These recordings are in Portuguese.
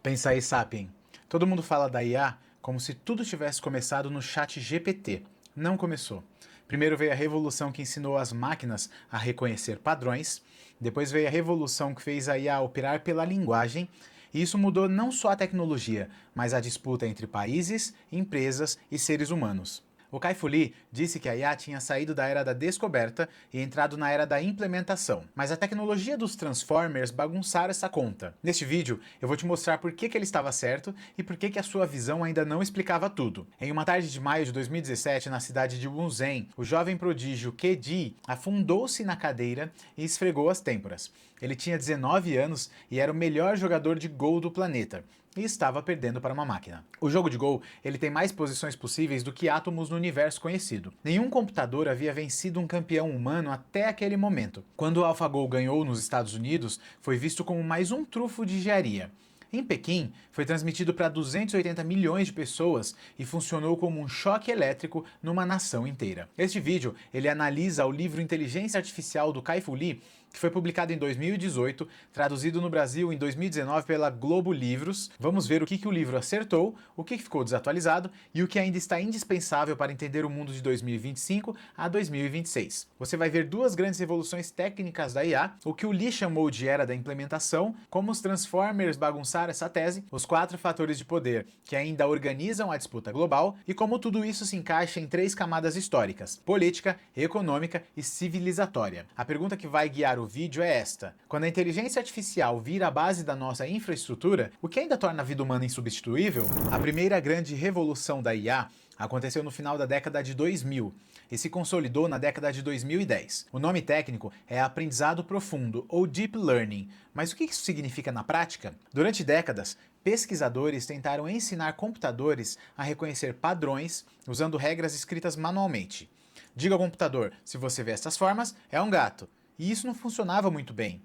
Pensa aí, Sapien. Todo mundo fala da IA como se tudo tivesse começado no chat GPT. Não começou. Primeiro veio a revolução que ensinou as máquinas a reconhecer padrões, depois veio a revolução que fez a IA operar pela linguagem, e isso mudou não só a tecnologia, mas a disputa entre países, empresas e seres humanos. O Kai-Fu Lee disse que a IA tinha saído da era da descoberta e entrado na era da implementação, mas a tecnologia dos Transformers bagunçaram essa conta. Neste vídeo, eu vou te mostrar por que ele estava certo e por que a sua visão ainda não explicava tudo. Em uma tarde de maio de 2017, na cidade de Wuzhen, o jovem prodígio Ke-Ji afundou-se na cadeira e esfregou as têmporas. Ele tinha 19 anos e era o melhor jogador de Go do planeta, e estava perdendo para uma máquina. O jogo de Go, ele tem mais posições possíveis do que átomos no universo conhecido. Nenhum computador havia vencido um campeão humano até aquele momento. Quando o AlphaGo ganhou nos Estados Unidos, foi visto como mais um trunfo de engenharia. Em Pequim, foi transmitido para 280 milhões de pessoas e funcionou como um choque elétrico numa nação inteira. Este vídeo, ele analisa o livro Inteligência Artificial do Kai-Fu Lee, que foi publicado em 2018, traduzido no Brasil em 2019 pela Globo Livros. Vamos ver o que o livro acertou, o que ficou desatualizado e o que ainda está indispensável para entender o mundo de 2025 a 2026. Você vai ver duas grandes revoluções técnicas da IA, o que o Lee chamou de era da implementação, como os Transformers bagunçaram essa tese, os 4 fatores de poder que ainda organizam a disputa global e como tudo isso se encaixa em 3 camadas históricas: política, econômica e civilizatória. A pergunta que vai guiar o vídeo é esta: quando a inteligência artificial vira a base da nossa infraestrutura, o que ainda torna a vida humana insubstituível? A primeira grande revolução da IA aconteceu no final da década de 2000 e se consolidou na década de 2010. O nome técnico é aprendizado profundo, ou Deep Learning, mas o que isso significa na prática? Durante décadas, pesquisadores tentaram ensinar computadores a reconhecer padrões usando regras escritas manualmente. Diga ao computador, se você vê estas formas, é um gato. E isso não funcionava muito bem.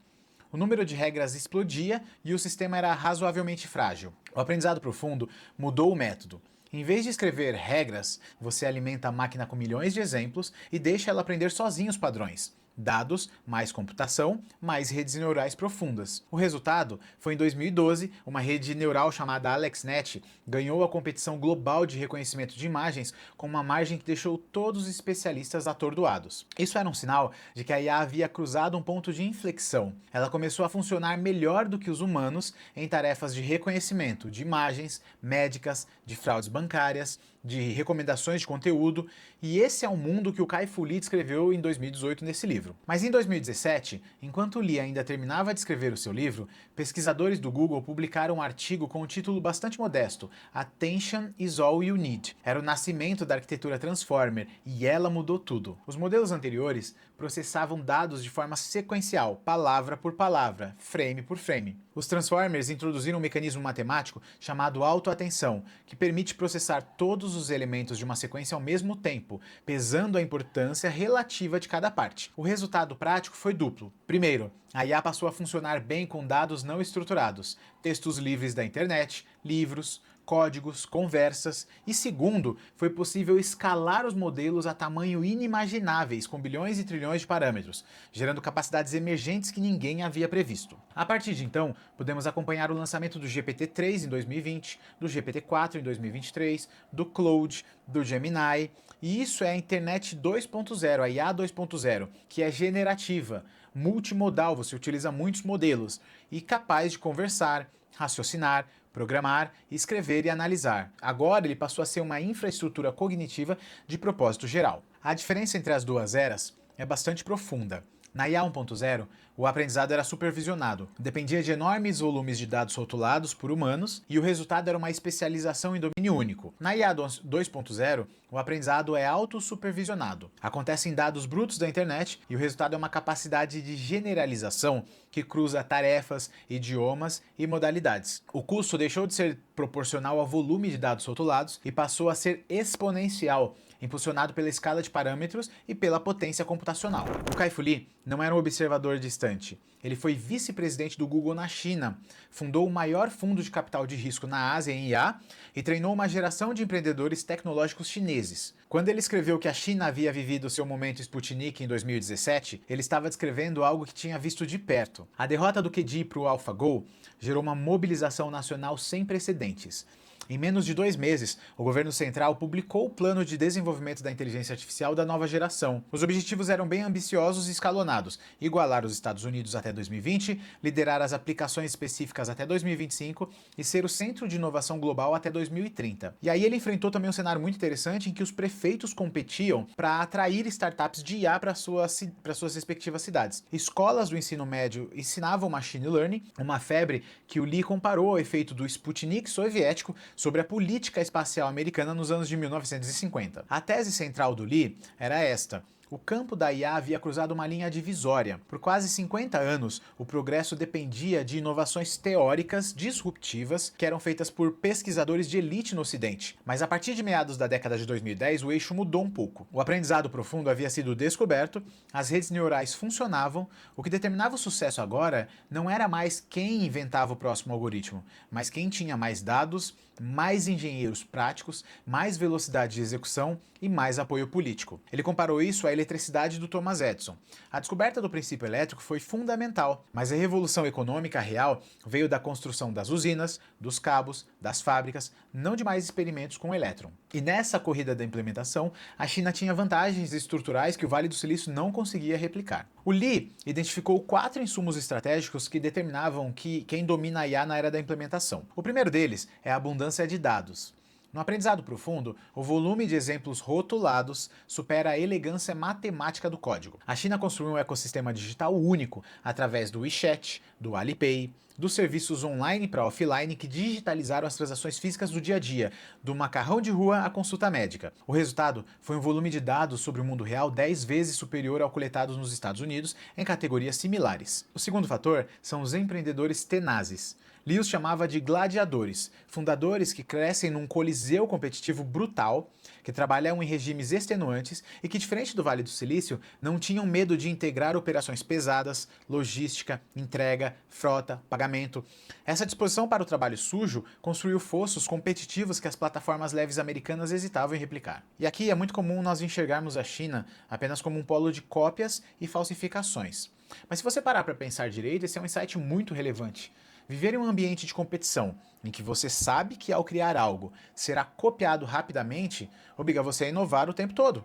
O número de regras explodia e o sistema era razoavelmente frágil. O aprendizado profundo mudou o método. Em vez de escrever regras, você alimenta a máquina com milhões de exemplos e deixa ela aprender sozinha os padrões. Dados, mais computação, mais redes neurais profundas. O resultado foi em 2012, uma rede neural chamada AlexNet ganhou a competição global de reconhecimento de imagens com uma margem que deixou todos os especialistas atordoados. Isso era um sinal de que a IA havia cruzado um ponto de inflexão. Ela começou a funcionar melhor do que os humanos em tarefas de reconhecimento de imagens, médicas, de fraudes bancárias, de recomendações de conteúdo, e esse é o mundo que o Kai-Fu Lee descreveu em 2018 nesse livro. Mas em 2017, enquanto Lee ainda terminava de escrever o seu livro, pesquisadores do Google publicaram um artigo com um título bastante modesto: Attention is all you need. Era o nascimento da arquitetura Transformer e ela mudou tudo. Os modelos anteriores processavam dados de forma sequencial, palavra por palavra, frame por frame. Os Transformers introduziram um mecanismo matemático chamado autoatenção, que permite processar todos os elementos de uma sequência ao mesmo tempo, pesando a importância relativa de cada parte. O resultado prático foi duplo. Primeiro, a IA passou a funcionar bem com dados não estruturados, textos livres da internet, livros, códigos, conversas, e segundo, foi possível escalar os modelos a tamanho inimagináveis, com bilhões e trilhões de parâmetros, gerando capacidades emergentes que ninguém havia previsto. A partir de então, podemos acompanhar o lançamento do GPT-3 em 2020, do GPT-4 em 2023, do Claude, do Gemini, e isso é a Internet 2.0, a IA 2.0, que é generativa, multimodal, você utiliza muitos modelos, e capaz de conversar, raciocinar, programar, escrever e analisar. Agora ele passou a ser uma infraestrutura cognitiva de propósito geral. A diferença entre as duas eras é bastante profunda. Na IA 1.0, o aprendizado era supervisionado, dependia de enormes volumes de dados rotulados por humanos e o resultado era uma especialização em domínio único. Na IA 2.0, o aprendizado é autossupervisionado. Acontece em dados brutos da internet e o resultado é uma capacidade de generalização que cruza tarefas, idiomas e modalidades. O custo deixou de ser proporcional ao volume de dados rotulados e passou a ser exponencial, impulsionado pela escala de parâmetros e pela potência computacional. O Kai-Fu Lee não era um observador distante. Ele foi vice-presidente do Google na China, fundou o maior fundo de capital de risco na Ásia em IA e treinou uma geração de empreendedores tecnológicos chineses. Quando ele escreveu que a China havia vivido seu momento Sputnik em 2017, ele estava descrevendo algo que tinha visto de perto. A derrota do QG para o AlphaGo gerou uma mobilização nacional sem precedentes. Em menos de 2 meses, o governo central publicou o plano de desenvolvimento da inteligência artificial da nova geração. Os objetivos eram bem ambiciosos e escalonados: igualar os Estados Unidos até 2020, liderar as aplicações específicas até 2025 e ser o centro de inovação global até 2030. E aí ele enfrentou também um cenário muito interessante em que os prefeitos competiam para atrair startups de IA para suas respectivas cidades. Escolas do ensino médio ensinavam machine learning, uma febre que o Lee comparou ao efeito do Sputnik soviético sobre a política espacial americana nos anos de 1950. A tese central do Lee era esta: o campo da IA havia cruzado uma linha divisória. Por quase 50 anos, o progresso dependia de inovações teóricas disruptivas que eram feitas por pesquisadores de elite no Ocidente. Mas a partir de meados da década de 2010, o eixo mudou um pouco. O aprendizado profundo havia sido descoberto, as redes neurais funcionavam, o que determinava o sucesso agora não era mais quem inventava o próximo algoritmo, mas quem tinha mais dados, mais engenheiros práticos, mais velocidade de execução e mais apoio político. Ele comparou isso à eletricidade do Thomas Edison. A descoberta do princípio elétrico foi fundamental, mas a revolução econômica real veio da construção das usinas, dos cabos, das fábricas, não de mais experimentos com o elétron. E nessa corrida da implementação, a China tinha vantagens estruturais que o Vale do Silício não conseguia replicar. O Lee identificou 4 insumos estratégicos que determinavam quem domina a IA na era da implementação. O primeiro deles é a abundância de dados. No aprendizado profundo, o volume de exemplos rotulados supera a elegância matemática do código. A China construiu um ecossistema digital único através do WeChat, do Alipay, dos serviços online para offline que digitalizaram as transações físicas do dia a dia, do macarrão de rua à consulta médica. O resultado foi um volume de dados sobre o mundo real 10 vezes superior ao coletado nos Estados Unidos em categorias similares. O segundo fator são os empreendedores tenazes. Lee os chamava de gladiadores, fundadores que crescem num coliseu competitivo brutal, que trabalham em regimes extenuantes e que, diferente do Vale do Silício, não tinham medo de integrar operações pesadas, logística, entrega, frota, pagamento. Essa disposição para o trabalho sujo construiu fossos competitivos que as plataformas leves americanas hesitavam em replicar. E aqui é muito comum nós enxergarmos a China apenas como um polo de cópias e falsificações. Mas se você parar para pensar direito, esse é um insight muito relevante. Viver em um ambiente de competição, em que você sabe que ao criar algo será copiado rapidamente, obriga você a inovar o tempo todo.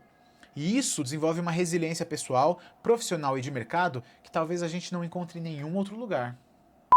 E isso desenvolve uma resiliência pessoal, profissional e de mercado que talvez a gente não encontre em nenhum outro lugar.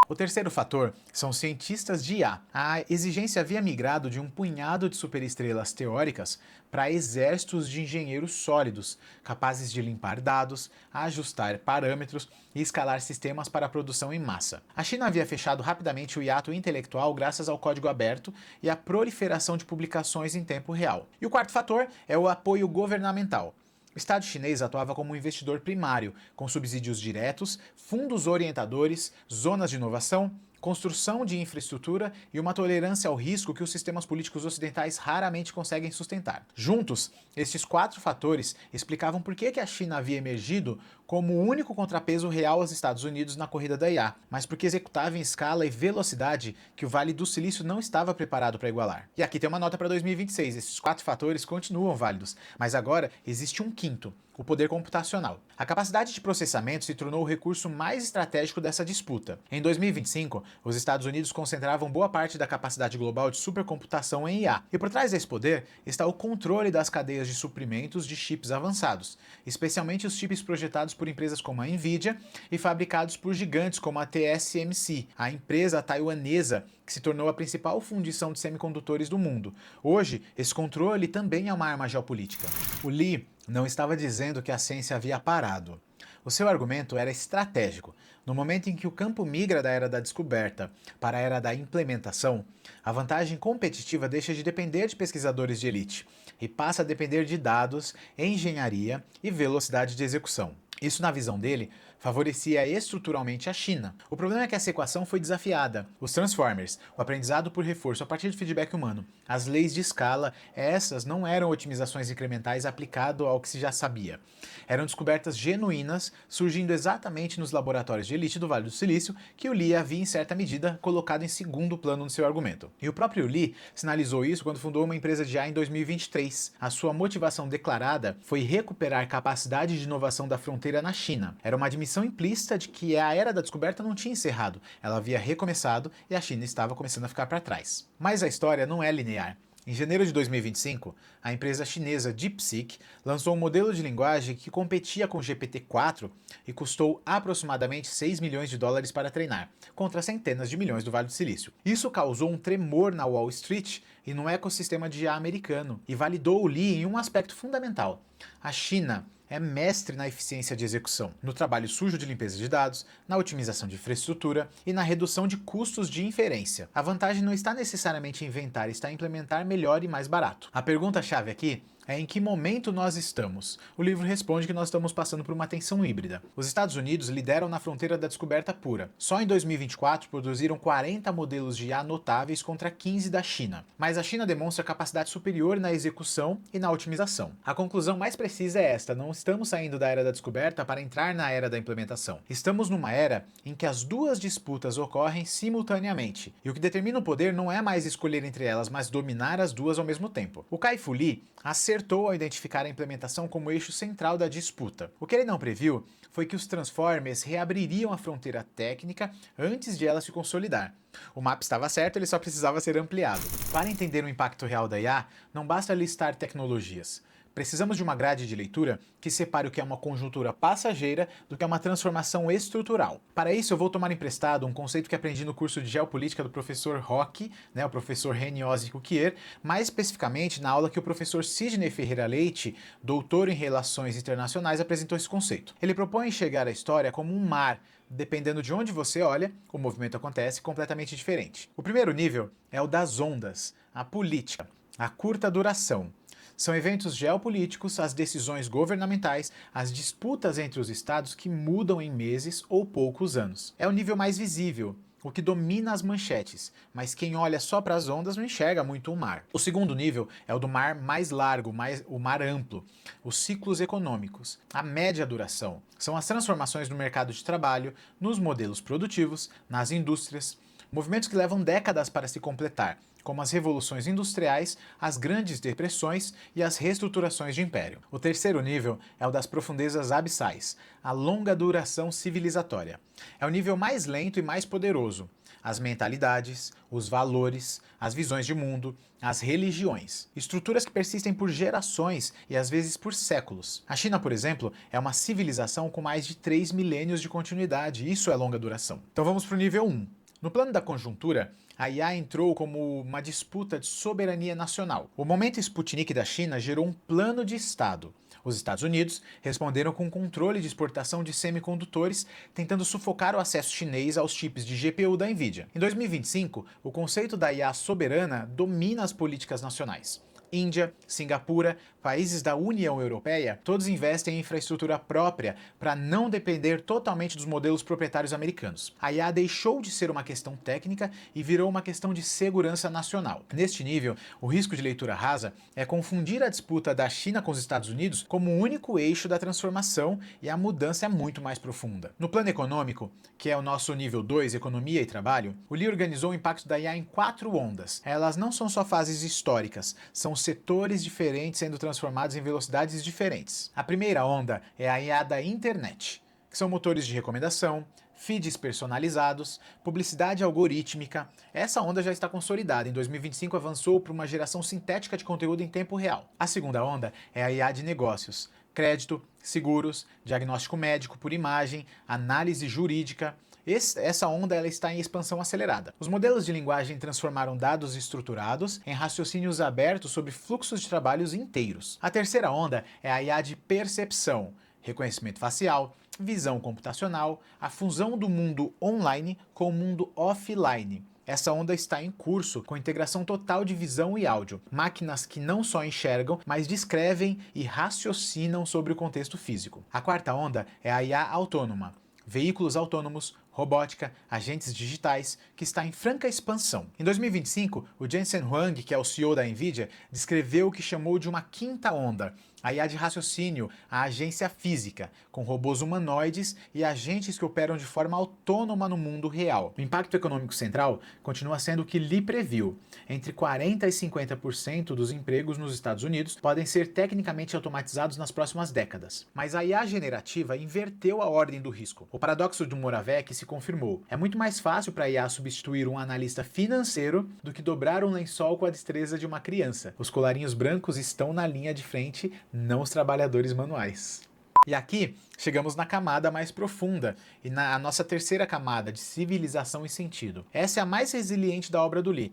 O terceiro fator são os cientistas de IA. A exigência havia migrado de um punhado de superestrelas teóricas para exércitos de engenheiros sólidos, capazes de limpar dados, ajustar parâmetros e escalar sistemas para a produção em massa. A China havia fechado rapidamente o hiato intelectual graças ao código aberto e à proliferação de publicações em tempo real. E o quarto fator é o apoio governamental. O Estado chinês atuava como um investidor primário, com subsídios diretos, fundos orientadores, zonas de inovação, construção de infraestrutura e uma tolerância ao risco que os sistemas políticos ocidentais raramente conseguem sustentar. Juntos, estes 4 fatores explicavam por que a China havia emergido como o único contrapeso real aos Estados Unidos na corrida da IA, mas porque executava em escala e velocidade que o Vale do Silício não estava preparado para igualar. E aqui tem uma nota para 2026, esses 4 fatores continuam válidos, mas agora existe um quinto: o poder computacional. A capacidade de processamento se tornou o recurso mais estratégico dessa disputa. Em 2025, os Estados Unidos concentravam boa parte da capacidade global de supercomputação em IA, e por trás desse poder está o controle das cadeias de suprimentos de chips avançados, especialmente os chips projetados por empresas como a Nvidia e fabricados por gigantes como a TSMC, a empresa taiwanesa que se tornou a principal fundição de semicondutores do mundo. Hoje, esse controle também é uma arma geopolítica. O Lee não estava dizendo que a ciência havia parado. O seu argumento era estratégico. No momento em que o campo migra da era da descoberta para a era da implementação, a vantagem competitiva deixa de depender de pesquisadores de elite e passa a depender de dados, engenharia e velocidade de execução. Isso, na visão dele, favorecia estruturalmente a China. O problema é que essa equação foi desafiada. Os Transformers, o aprendizado por reforço a partir de feedback humano, as leis de escala, essas não eram otimizações incrementais aplicado ao que se já sabia. Eram descobertas genuínas, surgindo exatamente nos laboratórios de elite do Vale do Silício, que o Lee havia, em certa medida, colocado em segundo plano no seu argumento. E o próprio Lee sinalizou isso quando fundou uma empresa de IA em 2023. A sua motivação declarada foi recuperar capacidade de inovação da fronteira na China. Era uma admissão implícita de que a era da descoberta não tinha encerrado, ela havia recomeçado e a China estava começando a ficar para trás. Mas a história não é linear. Em janeiro de 2025, a empresa chinesa DeepSeek lançou um modelo de linguagem que competia com o GPT-4 e custou aproximadamente 6 milhões de dólares para treinar, contra centenas de milhões do Vale do Silício. Isso causou um tremor na Wall Street e no ecossistema de IA americano, e validou o Lee em um aspecto fundamental. A China é mestre na eficiência de execução, no trabalho sujo de limpeza de dados, na otimização de infraestrutura e na redução de custos de inferência. A vantagem não está necessariamente em inventar, está em implementar melhor e mais barato. A pergunta-chave aqui é em que momento nós estamos. O livro responde que nós estamos passando por uma tensão híbrida. Os Estados Unidos lideram na fronteira da descoberta pura. Só em 2024 produziram 40 modelos de IA notáveis contra 15 da China. Mas a China demonstra capacidade superior na execução e na otimização. A conclusão mais precisa é esta: não estamos saindo da era da descoberta para entrar na era da implementação. Estamos numa era em que as duas disputas ocorrem simultaneamente. E o que determina o poder não é mais escolher entre elas, mas dominar as duas ao mesmo tempo. O Kai-Fu Lee acertou ao identificar a implementação como eixo central da disputa. O que ele não previu foi que os Transformers reabririam a fronteira técnica antes de ela se consolidar. O mapa estava certo, ele só precisava ser ampliado. Para entender o impacto real da IA, não basta listar tecnologias. Precisamos de uma grade de leitura que separe o que é uma conjuntura passageira do que é uma transformação estrutural. Para isso, eu vou tomar emprestado um conceito que aprendi no curso de Geopolítica do professor Roque, o professor Reniozzi Cuquier, mais especificamente na aula que o professor Sidney Ferreira Leite, doutor em Relações Internacionais, apresentou esse conceito. Ele propõe enxergar a história como um mar. Dependendo de onde você olha, o movimento acontece completamente diferente. O primeiro nível é o das ondas, a política, a curta duração. São eventos geopolíticos, as decisões governamentais, as disputas entre os estados que mudam em meses ou poucos anos. É o nível mais visível, o que domina as manchetes, mas quem olha só para as ondas não enxerga muito o mar. O segundo nível é o do mar mais largo, o mar amplo, os ciclos econômicos, a média duração. São as transformações no mercado de trabalho, nos modelos produtivos, nas indústrias, movimentos que levam décadas para se completar, como as revoluções industriais, as grandes depressões e as reestruturações de império. O terceiro nível é o das profundezas abissais, a longa duração civilizatória. É o nível mais lento e mais poderoso. As mentalidades, os valores, as visões de mundo, as religiões. Estruturas que persistem por gerações e às vezes por séculos. A China, por exemplo, é uma civilização com mais de 3 milênios de continuidade. Isso é longa duração. Então vamos para o nível 1. No plano da conjuntura, a IA entrou como uma disputa de soberania nacional. O momento Sputnik da China gerou um plano de Estado. Os Estados Unidos responderam com controle de exportação de semicondutores, tentando sufocar o acesso chinês aos chips de GPU da Nvidia. Em 2025, o conceito da IA soberana domina as políticas nacionais. Índia, Singapura, países da União Europeia, todos investem em infraestrutura própria para não depender totalmente dos modelos proprietários americanos. A IA deixou de ser uma questão técnica e virou uma questão de segurança nacional. Neste nível, o risco de leitura rasa é confundir a disputa da China com os Estados Unidos como o único eixo da transformação, e a mudança é muito mais profunda. No plano econômico, que é o nosso nível 2, economia e trabalho, o Lee organizou o impacto da IA em 4 ondas. Elas não são só fases históricas, são setores diferentes sendo transformados em velocidades diferentes. A primeira onda é a IA da internet, que são motores de recomendação, feeds personalizados, publicidade algorítmica. Essa onda já está consolidada. Em 2025 avançou para uma geração sintética de conteúdo em tempo real. A segunda onda é a IA de negócios, crédito, seguros, diagnóstico médico por imagem, análise jurídica. Essa onda ela está em expansão acelerada. Os modelos de linguagem transformaram dados estruturados em raciocínios abertos sobre fluxos de trabalhos inteiros. A terceira onda é a IA de percepção, reconhecimento facial, visão computacional, a fusão do mundo online com o mundo offline. Essa onda está em curso, com integração total de visão e áudio. Máquinas que não só enxergam, mas descrevem e raciocinam sobre o contexto físico. A quarta onda é a IA autônoma, veículos autônomos, robótica, agentes digitais, que está em franca expansão. Em 2025, o Jensen Huang, que é o CEO da Nvidia, descreveu o que chamou de uma quinta onda, a IA de raciocínio, a agência física, com robôs humanoides e agentes que operam de forma autônoma no mundo real. O impacto econômico central continua sendo o que Lee previu. Entre 40% e 50% dos empregos nos Estados Unidos podem ser tecnicamente automatizados nas próximas décadas. Mas a IA generativa inverteu a ordem do risco. O paradoxo do Moravec se confirmou. É muito mais fácil para a IA substituir um analista financeiro do que dobrar um lençol com a destreza de uma criança. Os colarinhos brancos estão na linha de frente, não os trabalhadores manuais. E aqui chegamos na camada mais profunda e na nossa terceira camada de civilização e sentido. Essa é a mais resiliente da obra do Lee.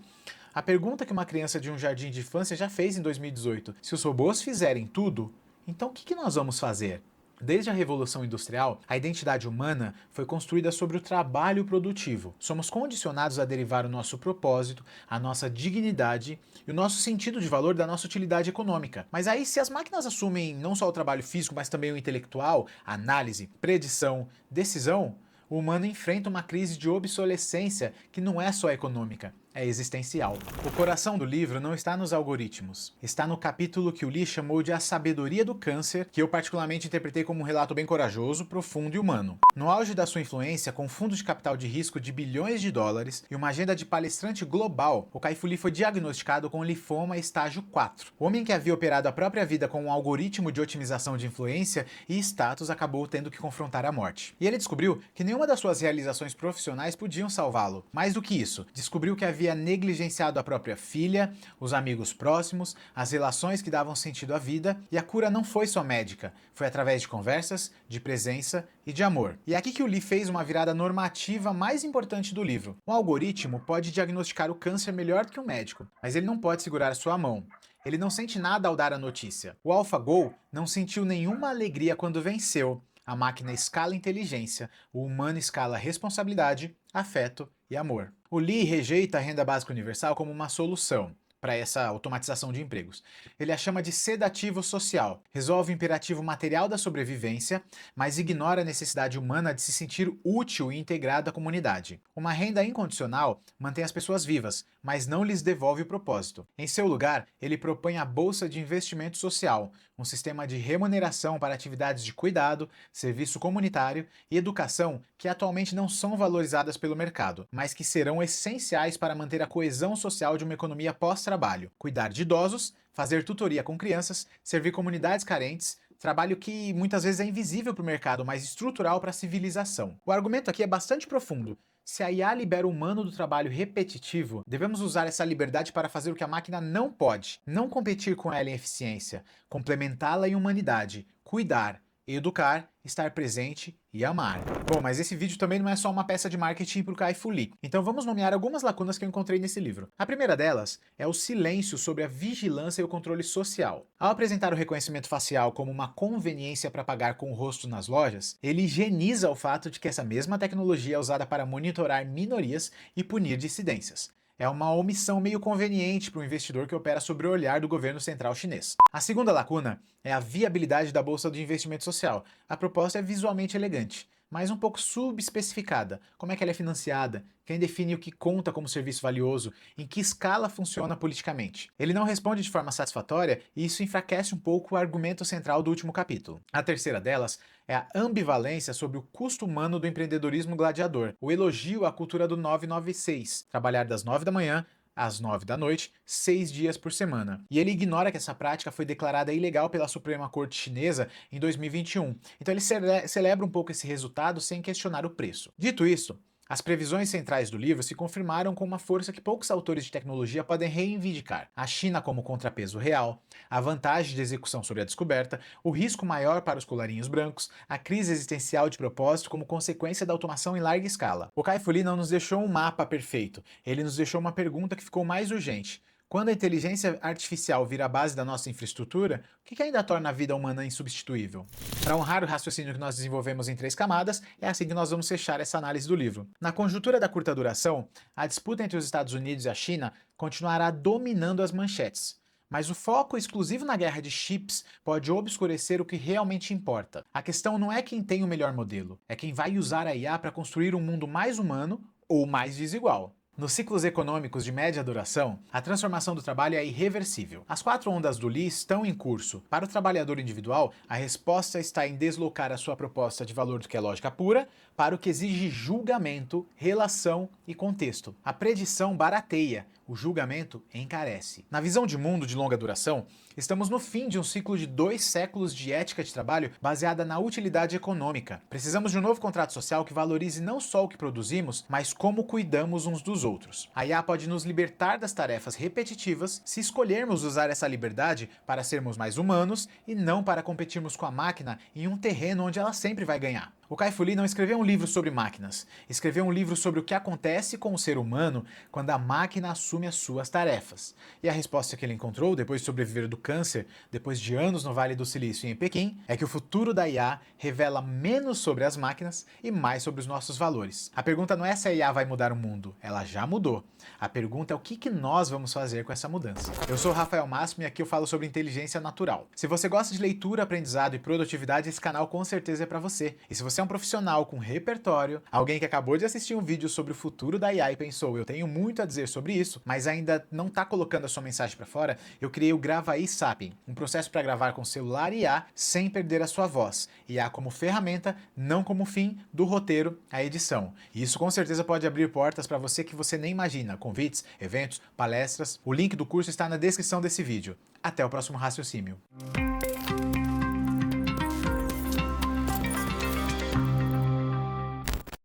A pergunta que uma criança de um jardim de infância já fez em 2018: se os robôs fizerem tudo, então o que nós vamos fazer? Desde a Revolução Industrial, a identidade humana foi construída sobre o trabalho produtivo. Somos condicionados a derivar o nosso propósito, a nossa dignidade e o nosso sentido de valor da nossa utilidade econômica. Mas aí, se as máquinas assumem não só o trabalho físico, mas também o intelectual, análise, predição, decisão, o humano enfrenta uma crise de obsolescência que não é só econômica, é existencial. O coração do livro não está nos algoritmos, está no capítulo que o Lee chamou de A Sabedoria do Câncer, que eu particularmente interpretei como um relato bem corajoso, profundo e humano. No auge da sua influência, com fundos de capital de risco de bilhões de dólares e uma agenda de palestrante global, o Kai-Fu Lee foi diagnosticado com linfoma estágio 4. O homem que havia operado a própria vida com um algoritmo de otimização de influência e status acabou tendo que confrontar a morte. E ele descobriu que nenhuma das suas realizações profissionais podiam salvá-lo. Mais do que isso, descobriu que havia negligenciado a própria filha, os amigos próximos, as relações que davam sentido à vida, e a cura não foi só médica, foi através de conversas, de presença e de amor. E é aqui que o Lee fez uma virada normativa mais importante do livro. Um algoritmo pode diagnosticar o câncer melhor do que um médico, mas ele não pode segurar a sua mão. Ele não sente nada ao dar a notícia. O AlphaGo não sentiu nenhuma alegria quando venceu. A máquina escala inteligência, o humano escala responsabilidade, afeto e amor. O Lee rejeita a renda básica universal como uma solução para essa automatização de empregos. Ele a chama de sedativo social. Resolve o imperativo material da sobrevivência, mas ignora a necessidade humana de se sentir útil e integrado à comunidade. Uma renda incondicional mantém as pessoas vivas, mas não lhes devolve o propósito. Em seu lugar, ele propõe a Bolsa de Investimento Social, um sistema de remuneração para atividades de cuidado, serviço comunitário e educação que atualmente não são valorizadas pelo mercado, mas que serão essenciais para manter a coesão social de uma economia pós-trabalho. Cuidar de idosos, fazer tutoria com crianças, servir comunidades carentes, trabalho que muitas vezes é invisível para o mercado, mas estrutural para a civilização. O argumento aqui é bastante profundo. Se a IA libera o humano do trabalho repetitivo, devemos usar essa liberdade para fazer o que a máquina não pode. Não competir com ela em eficiência, complementá-la em humanidade, cuidar, educar, estar presente e amar. Bom, mas esse vídeo também não é só uma peça de marketing para o Kai-Fu Lee. Então vamos nomear algumas lacunas que eu encontrei nesse livro. A primeira delas é o silêncio sobre a vigilância e o controle social. Ao apresentar o reconhecimento facial como uma conveniência para pagar com o rosto nas lojas, ele higieniza o fato de que essa mesma tecnologia é usada para monitorar minorias e punir dissidências. É uma omissão meio conveniente para o investidor que opera sob o olhar do governo central chinês. A segunda lacuna é a viabilidade da Bolsa de Investimento Social. A proposta é visualmente elegante, mas um pouco subespecificada. Como é que ela é financiada? Quem define o que conta como serviço valioso? Em que escala funciona politicamente? Ele não responde de forma satisfatória e isso enfraquece um pouco o argumento central do último capítulo. A terceira delas é a ambivalência sobre o custo humano do empreendedorismo gladiador, o elogio à cultura do 996, trabalhar das 9 da manhã às 9 da noite, 6 dias por semana. E ele ignora que essa prática foi declarada ilegal pela Suprema Corte Chinesa em 2021. Então ele celebra um pouco esse resultado sem questionar o preço. Dito isso, as previsões centrais do livro se confirmaram com uma força que poucos autores de tecnologia podem reivindicar. A China como contrapeso real, a vantagem de execução sobre a descoberta, o risco maior para os colarinhos brancos, a crise existencial de propósito como consequência da automação em larga escala. O Kai-Fu Lee não nos deixou um mapa perfeito, ele nos deixou uma pergunta que ficou mais urgente. Quando a inteligência artificial vira a base da nossa infraestrutura, o que ainda torna a vida humana insubstituível? Para honrar o raciocínio que nós desenvolvemos em 3 camadas, é assim que nós vamos fechar essa análise do livro. Na conjuntura da curta duração, a disputa entre os Estados Unidos e a China continuará dominando as manchetes. Mas o foco exclusivo na guerra de chips pode obscurecer o que realmente importa. A questão não é quem tem o melhor modelo, é quem vai usar a IA para construir um mundo mais humano ou mais desigual. Nos ciclos econômicos de média duração, a transformação do trabalho é irreversível. As 4 ondas do Lee estão em curso. Para o trabalhador individual, a resposta está em deslocar a sua proposta de valor do que é lógica pura para o que exige julgamento, relação e contexto. A predição barateia, o julgamento encarece. Na visão de mundo de longa duração, estamos no fim de um ciclo de 2 séculos de ética de trabalho baseada na utilidade econômica. Precisamos de um novo contrato social que valorize não só o que produzimos, mas como cuidamos uns dos outros. A IA pode nos libertar das tarefas repetitivas se escolhermos usar essa liberdade para sermos mais humanos e não para competirmos com a máquina em um terreno onde ela sempre vai ganhar. O Kai-Fu Lee não escreveu um livro sobre máquinas, escreveu um livro sobre o que acontece com o ser humano quando a máquina assume as suas tarefas. E a resposta que ele encontrou, depois de sobreviver do câncer, depois de anos no Vale do Silício e em Pequim, é que o futuro da IA revela menos sobre as máquinas e mais sobre os nossos valores. A pergunta não é se a IA vai mudar o mundo, ela já mudou. A pergunta é o que nós vamos fazer com essa mudança. Eu sou o Rafael Máximo e aqui eu falo sobre inteligência natural. Se você gosta de leitura, aprendizado e produtividade, esse canal com certeza é para você. E se você é um profissional com repertório, alguém que acabou de assistir um vídeo sobre o futuro da IA e pensou, eu tenho muito a dizer sobre isso, mas ainda não tá colocando a sua mensagem para fora, eu criei o Gravaí Sapien, um processo para gravar com celular e IA sem perder a sua voz. IA como ferramenta, não como fim do roteiro, a edição. E isso com certeza pode abrir portas para você que você nem imagina, convites, eventos, palestras. O link do curso está na descrição desse vídeo. Até o próximo raciocínio.